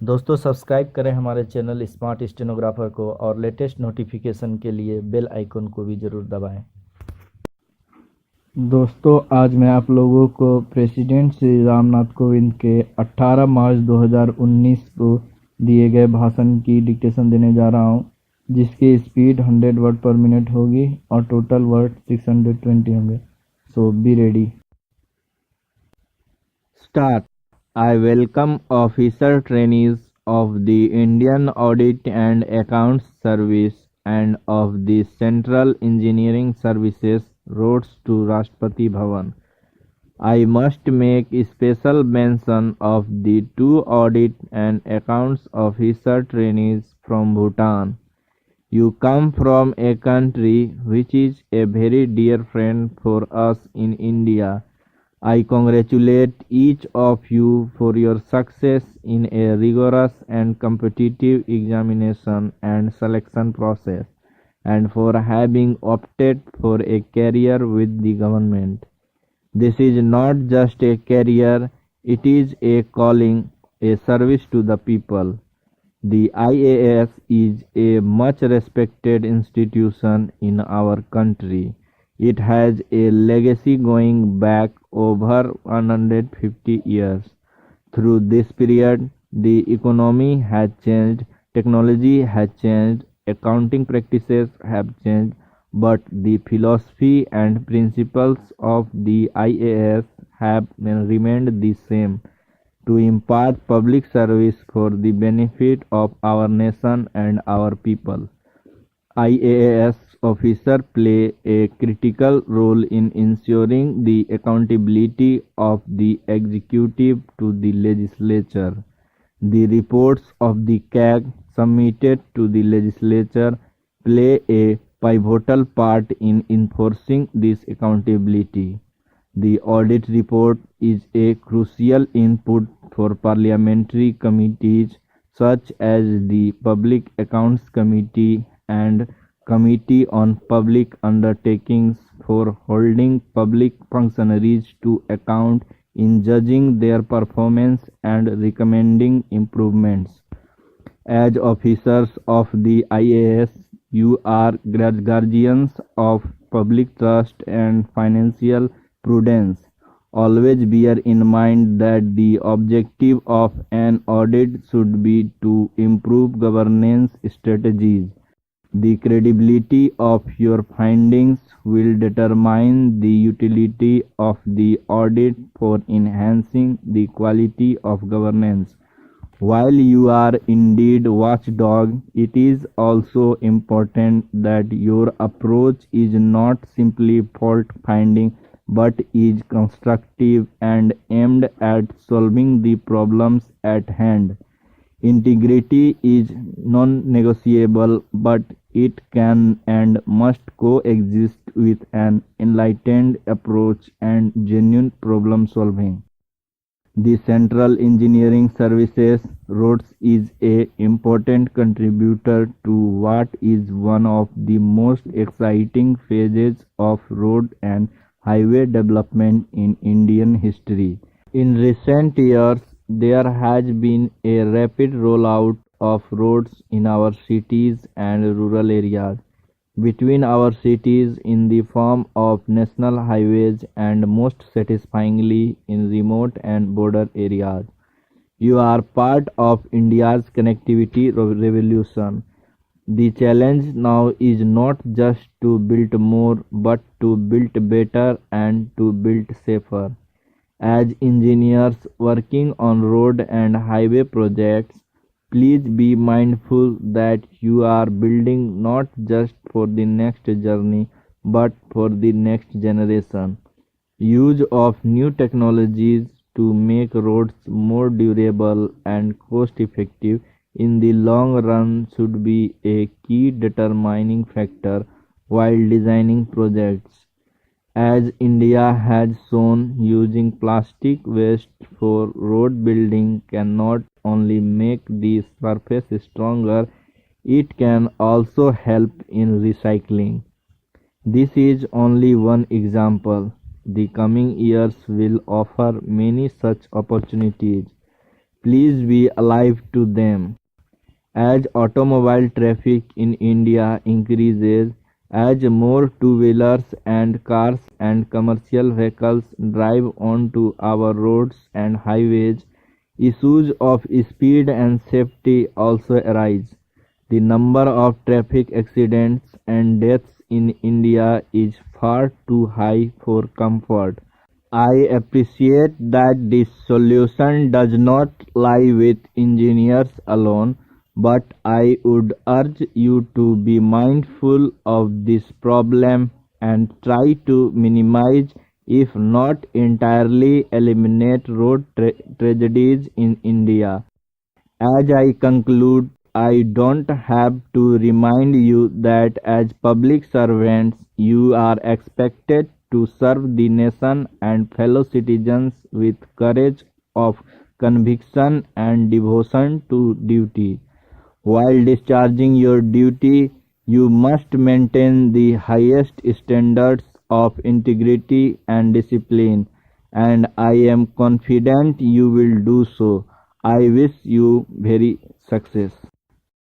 दोस्तों सब्सक्राइब करें हमारे चैनल स्मार्ट स्टेनोग्राफर को और लेटेस्ट नोटिफिकेशन के लिए बेल आइकन को भी ज़रूर दबाएं। दोस्तों आज मैं आप लोगों को प्रेसिडेंट श्री रामनाथ कोविंद के 18 मार्च 2019 को दिए गए भाषण की डिक्टेशन देने जा रहा हूं, जिसकी स्पीड 100 वर्ड पर मिनट होगी और टोटल वर्ड 620 होंगे। So be ready. Start. I welcome officer trainees of the Indian Audit and Accounts Service and of the Central Engineering Services roads to Rashtrapati Bhavan. I must make special mention of the two audit and accounts officer trainees from Bhutan. You come from a country which is a very dear friend for us in India. I congratulate each of you for your success in a rigorous and competitive examination and selection process, and for having opted for a career with the government. This is not just a career, it is a calling, a service to the people. The IAS is a much respected institution in our country. It has a legacy going back over 150 years. Through this period, the economy has changed, technology has changed, accounting practices have changed, but the philosophy and principles of the IAS have remained the same: to impart public service for the benefit of our nation and our people. IAS officers play a critical role in ensuring the accountability of the executive to the legislature. The reports of the CAG submitted to the legislature play a pivotal part in enforcing this accountability. The audit report is a crucial input for parliamentary committees such as the Public Accounts Committee and Committee on Public Undertakings for holding public functionaries to account in judging their performance and recommending improvements. As officers of the IAS, you are guardians of public trust and financial prudence. Always bear in mind that the objective of an audit should be to improve governance strategies. The credibility of your findings will determine the utility of the audit for enhancing the quality of governance. While you are indeed watchdog, it is also important that your approach is not simply fault finding but is constructive and aimed at solving the problems at hand. Integrity is non-negotiable, but it can and must coexist with an enlightened approach and genuine problem solving. The Central Engineering Services roads is a important contributor to what is one of the most exciting phases of road and highway development in Indian history. In recent years, there has been a rapid rollout of roads in our cities and rural areas, between our cities in the form of national highways and most satisfyingly in remote and border areas. You are part of India's connectivity revolution. The challenge now is not just to build more but to build better and to build safer. As engineers working on road and highway projects, please be mindful that you are building not just for the next journey but for the next generation. Use of new technologies to make roads more durable and cost effective in the long run should be a key determining factor while designing projects. As India has shown, using plastic waste for road building can not only make the surface stronger, it can also help in recycling. This is only one example. The coming years will offer many such opportunities. Please be alive to them. As automobile traffic in India increases, as more two-wheelers and cars and commercial vehicles drive onto our roads and highways, issues of speed and safety also arise. The number of traffic accidents and deaths in India is far too high for comfort. I appreciate that the solution does not lie with engineers alone, but I would urge you to be mindful of this problem and try to minimize, if not entirely eliminate, road tragedies in India. As I conclude, I don't have to remind you that as public servants you are expected to serve the nation and fellow citizens with courage of conviction and devotion to duty. While discharging your duty, you must maintain the highest standards of integrity and discipline, and I am confident you will do so. I wish you very success.